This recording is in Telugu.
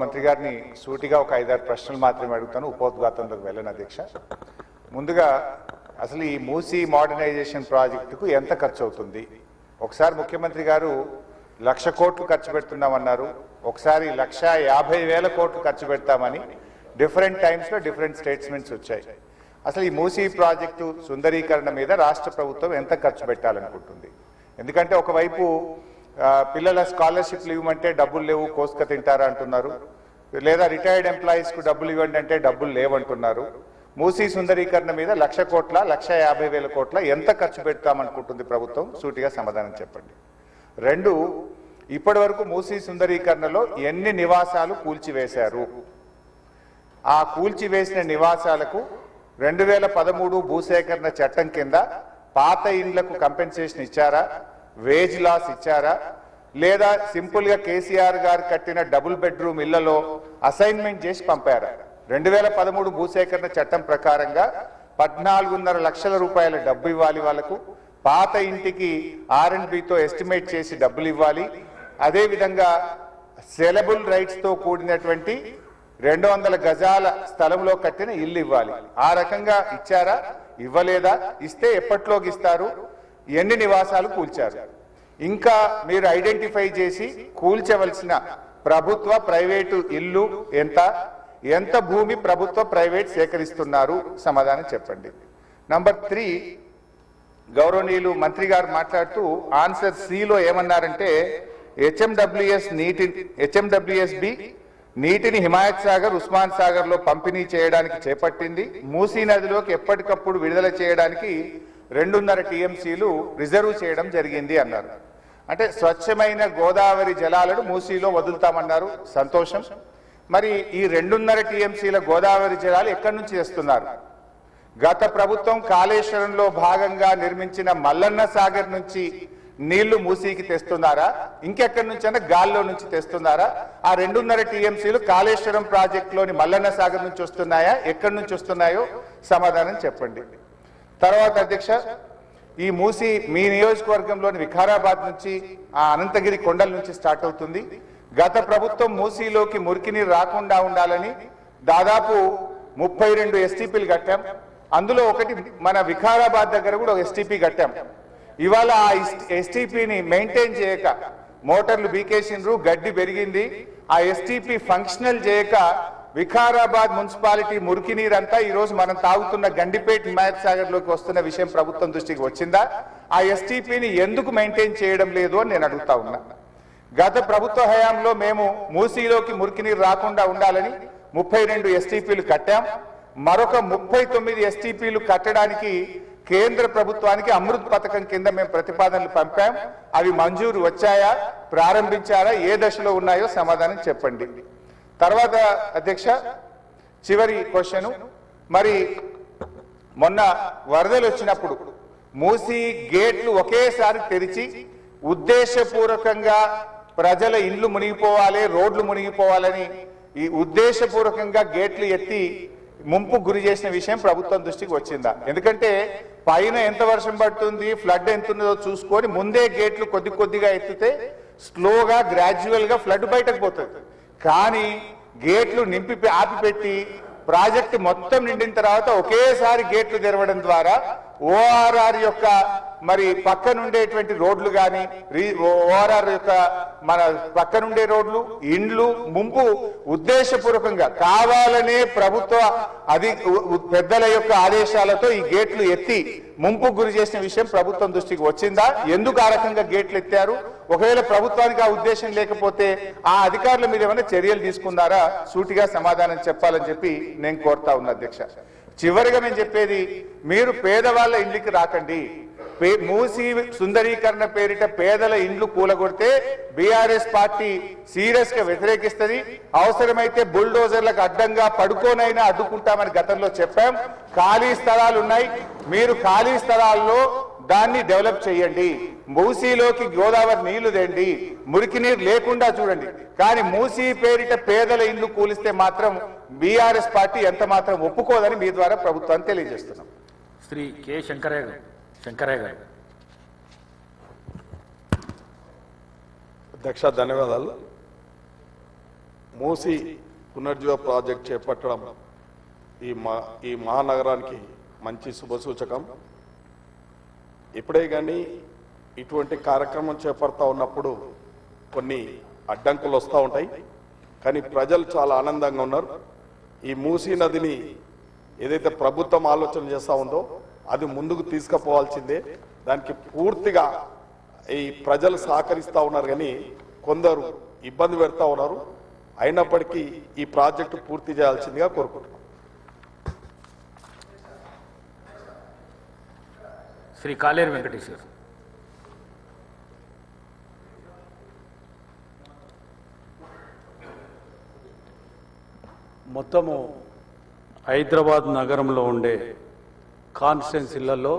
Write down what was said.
మంత్రి గారిని సూటిగా ఒక 5-6 ప్రశ్నలు మాత్రమే అడుగుతాను, ఉపోద్ఘాతంలోకి వెళ్ళను అధ్యక్ష. ముందుగా అసలు ఈ మూసీ మోడర్నైజేషన్ ప్రాజెక్టుకు ఎంత ఖర్చు అవుతుంది? ఒకసారి ముఖ్యమంత్రి గారు 1,00,000 కోట్లు ఖర్చు పెడుతున్నామన్నారు, ఒకసారి 1,50,000 కోట్లు ఖర్చు పెడతామని డిఫరెంట్ టైమ్స్లో డిఫరెంట్ స్టేట్మెంట్స్ వచ్చాయి. అసలు ఈ మూసీ ప్రాజెక్టు సుందరీకరణ మీద రాష్ట్ర ప్రభుత్వం ఎంత ఖర్చు పెట్టాలనుకుంటుంది? ఎందుకంటే ఒకవైపు పిల్లల స్కాలర్షిప్లు ఇవ్వమంటే డబ్బులు లేవు, కోసుక తింటారా అంటున్నారు, లేదా రిటైర్డ్ ఎంప్లాయీస్కు డబ్బులు ఇవ్వండి అంటే డబ్బులు లేవంటున్నారు. మూసీ సుందరీకరణ మీద 1,00,000 కోట్ల 1,50,000 కోట్ల ఎంత ఖర్చు పెడతామనుకుంటుంది ప్రభుత్వం? సూటిగా సమాధానం చెప్పండి. 2, ఇప్పటి వరకు మూసీ సుందరీకరణలో ఎన్ని నివాసాలు కూల్చివేశారు? ఆ కూల్చివేసిన నివాసాలకు 2013 భూసేకరణ చట్టం కింద పాత ఇండ్లకు కంపెన్సేషన్ ఇచ్చారా, వేజ్ లాస్ ఇచ్చారా, లేదా సింపుల్గా కేసీఆర్ గారు కట్టిన డబుల్ బెడ్రూమ్ ఇళ్లలో అసైన్మెంట్ చేసి పంపారా? 2013 భూసేకరణ చట్టం ప్రకారంగా 14.5 లక్షల రూపాయల డబ్బు ఇవ్వాలి వాళ్ళకు, పాత ఇంటికి R&Bతో ఎస్టిమేట్ చేసి డబ్బులు ఇవ్వాలి, అదేవిధంగా సెలబుల్ రైట్స్తో కూడినటువంటి 200 గజాల స్థలంలో కట్టిన ఇల్లు ఇవ్వాలి. ఆ రకంగా ఇచ్చారా, ఇవ్వలేదా, ఇస్తే ఎప్పట్లోకి ఇస్తారు, ఎన్ని నివాసాలు కూల్చారు? ఇంకా మీరు ఐడెంటిఫై చేసి కూల్చవలసిన ప్రభుత్వ ప్రైవేటు ఇల్లు ఎంత భూమి ప్రభుత్వ ప్రైవేట్ సేకరిస్తున్నారు? సమాధానం చెప్పండి. నంబర్ 3, గౌరవనీయులు మంత్రి గారు మాట్లాడుతూ ఆన్సర్ సిలో ఏమన్నారంటే హెచ్ఎండబ్ల్యూఎస్బి నీటిని హిమాయత్ సాగర్, ఉస్మాన్ సాగర్ లో పంపిణీ చేయడానికి చేపట్టింది, మూసీ నదిలోకి ఎప్పటికప్పుడు విడుదల చేయడానికి 2.5 టీఎంసీలు రిజర్వ్ చేయడం జరిగింది అన్నారు. అంటే స్వచ్ఛమైన గోదావరి జలాలను మూసీలో వదులుతామన్నారు, సంతోషం. మరి ఈ 2.5 టీఎంసీల గోదావరి జలాలు ఎక్కడి నుంచి తెస్తున్నారు? గత ప్రభుత్వం కాళేశ్వరంలో భాగంగా నిర్మించిన మల్లన్న సాగర్ నుంచి నీళ్లు మూసీకి తెస్తున్నారా, ఇంకెక్కడి నుంచైనా గాల్లో నుంచి తెస్తున్నారా? ఆ 2.5 టీఎంసీలు కాళేశ్వరం ప్రాజెక్టులోని మల్లన్న సాగర్ నుంచి వస్తున్నాయా, ఎక్కడి నుంచి వస్తున్నాయో సమాధానం చెప్పండి. తర్వాత అధ్యక్ష, ఈ మూసీ మీ నియోజకవర్గంలోని వికారాబాద్ నుంచి ఆ అనంతగిరి కొండల నుంచి స్టార్ట్ అవుతుంది. గత ప్రభుత్వం మూసీలోకి మురికి నీరు రాకుండా ఉండాలని దాదాపు 32 ఎస్టీపీలు కట్టాం. అందులో ఒకటి మన వికారాబాద్ దగ్గర కూడా ఒక ఎస్టీపీ కట్టాం. ఇవాళ ఆ ఎస్టీపీని మెయింటైన్ చేయక మోటార్లు బీకేసిండ్రు, గడ్డి పెరిగింది. ఆ ఎస్టీపీ ఫంక్షనల్ చేయక వికారాబాద్ మున్సిపాలిటీ మురికి నీరంతా ఈ రోజు మనం తాగుతున్న గండిపేట హిమాయత్ సాగర్ లోకి వస్తున్న విషయం ప్రభుత్వం దృష్టికి వచ్చిందా? ఆ ఎస్టీపీని ఎందుకు మెయింటైన్ చేయడం లేదు అని నేను అడుగుతా ఉన్నా. గత ప్రభుత్వ హయాంలో మేము మూసీలోకి మురికి నీరు రాకుండా ఉండాలని 32 ఎస్టీపీలు కట్టాం. మరొక 39 ఎస్టీపీలు కట్టడానికి కేంద్ర ప్రభుత్వానికి అమృత్ పథకం కింద మేము ప్రతిపాదనలు పంపాం. అవి మంజూరు వచ్చాయా, ప్రారంభించారా, ఏ దశలో ఉన్నాయో సమాధానం చెప్పండి. తర్వాత అధ్యక్ష, చివరి క్వశ్చన్, మరి మొన్న వరదలు వచ్చినప్పుడు మూసీ గేట్లు ఒకేసారి తెరిచి ఉద్దేశపూర్వకంగా ప్రజల ఇండ్లు మునిగిపోవాలి, రోడ్లు మునిగిపోవాలని ఈ ఉద్దేశపూర్వకంగా గేట్లు ఎత్తి ముంపు గురి చేసిన విషయం ప్రభుత్వం దృష్టికి వచ్చిందా? ఎందుకంటే పైన ఎంత వర్షం పడుతుంది, ఫ్లడ్ ఎంత ఉన్నదో చూసుకొని ముందే గేట్లు కొద్దిగా ఎత్తితే స్లోగా గ్రాడ్యువల్ గా ఫ్లడ్ బయటకు పోతుంది. కానీ గేట్లు ఆపిపెట్టి ప్రాజెక్టు మొత్తం నిండిన తర్వాత ఒకేసారి గేట్లు తెరవడం ద్వారా ఓఆర్ఆర్ యొక్క మరి పక్కనుండేటువంటి రోడ్లు కానీ ఓఆర్ఆర్ యొక్క మన పక్కనుండే రోడ్లు, ఇండ్లు ముంపు ఉద్దేశపూర్వకంగా కావాలనే ప్రభుత్వ పెద్దల యొక్క ఆదేశాలతో ఈ గేట్లు ఎత్తి ముంపు గురి చేసిన విషయం ప్రభుత్వం దృష్టికి వచ్చిందా? ఎందుకు ఆ రకంగా గేట్లు ఎత్తారు? ఒకవేళ ప్రభుత్వానికి ఆ ఉద్దేశం లేకపోతే ఆ అధికారుల మీద ఏమైనా చర్యలు తీసుకున్నారా? సూటిగా సమాధానం చెప్పాలని చెప్పి నేను కోరుతా ఉన్నా అధ్యక్ష. చివరిగా నేను చెప్పేది, మీరు పేదవాళ్ళ ఇంటికి రాకండి. మూసీ సుందరీకరణ పేరిట పేదల ఇండ్లు కూలగొడితే బీఆర్ఎస్ పార్టీ సీరియస్ గా వ్యతిరేకిస్తుంది. అవసరమైతే బుల్డోజర్లకు అడ్డంగా పడుకోనైనా అడ్డుకుంటామని గతంలో చెప్పాం. ఖాళీ స్థలాలు ఉన్నాయి, మీరు ఖాళీ స్థలాల్లో దాన్ని డెవలప్ చేయండి. మూసీలోకి గోదావరి నీళ్లు తెండి, మురికి నీరు లేకుండా చూడండి. కానీ మూసీ పేరిట పేదల ఇండ్లు కూలిస్తే మాత్రం బీఆర్ఎస్ పార్టీ ఎంత మాత్రం ఒప్పుకోదని మీ ద్వారా ప్రభుత్వాన్ని తెలియజేస్తున్నాం. శ్రీ కె శంకరయ్య గారు. అధ్యక్ష ధన్యవాదాలు. మూసి పునర్జీవ ప్రాజెక్ట్ చేపట్టడం ఈ మహానగరానికి మంచి శుభసూచకం. ఇప్పుడే కానీ ఇటువంటి కార్యక్రమం చేపడతా ఉన్నప్పుడు కొన్ని అడ్డంకులు వస్తూ ఉంటాయి, కానీ ప్రజలు చాలా ఆనందంగా ఉన్నారు. ఈ మూసీ నదిని ఏదైతే ప్రభుత్వం ఆలోచన చేస్తూ ఉందో అది ముందుకు తీసుకుపోవాల్సిందే. దానికి పూర్తిగా ఈ ప్రజలు సహకరిస్తూ ఉన్నారు, కానీ కొందరు ఇబ్బంది పెడతా ఉన్నారు. అయినప్పటికీ ఈ ప్రాజెక్టు పూర్తి చేయాల్సిందిగా కోరుకుంటున్నాం. శ్రీ కాలేరు వెంకటేశ్వర్. మొత్తము హైదరాబాద్ నగరంలో ఉండే కాన్స్టిట్యున్సీలలో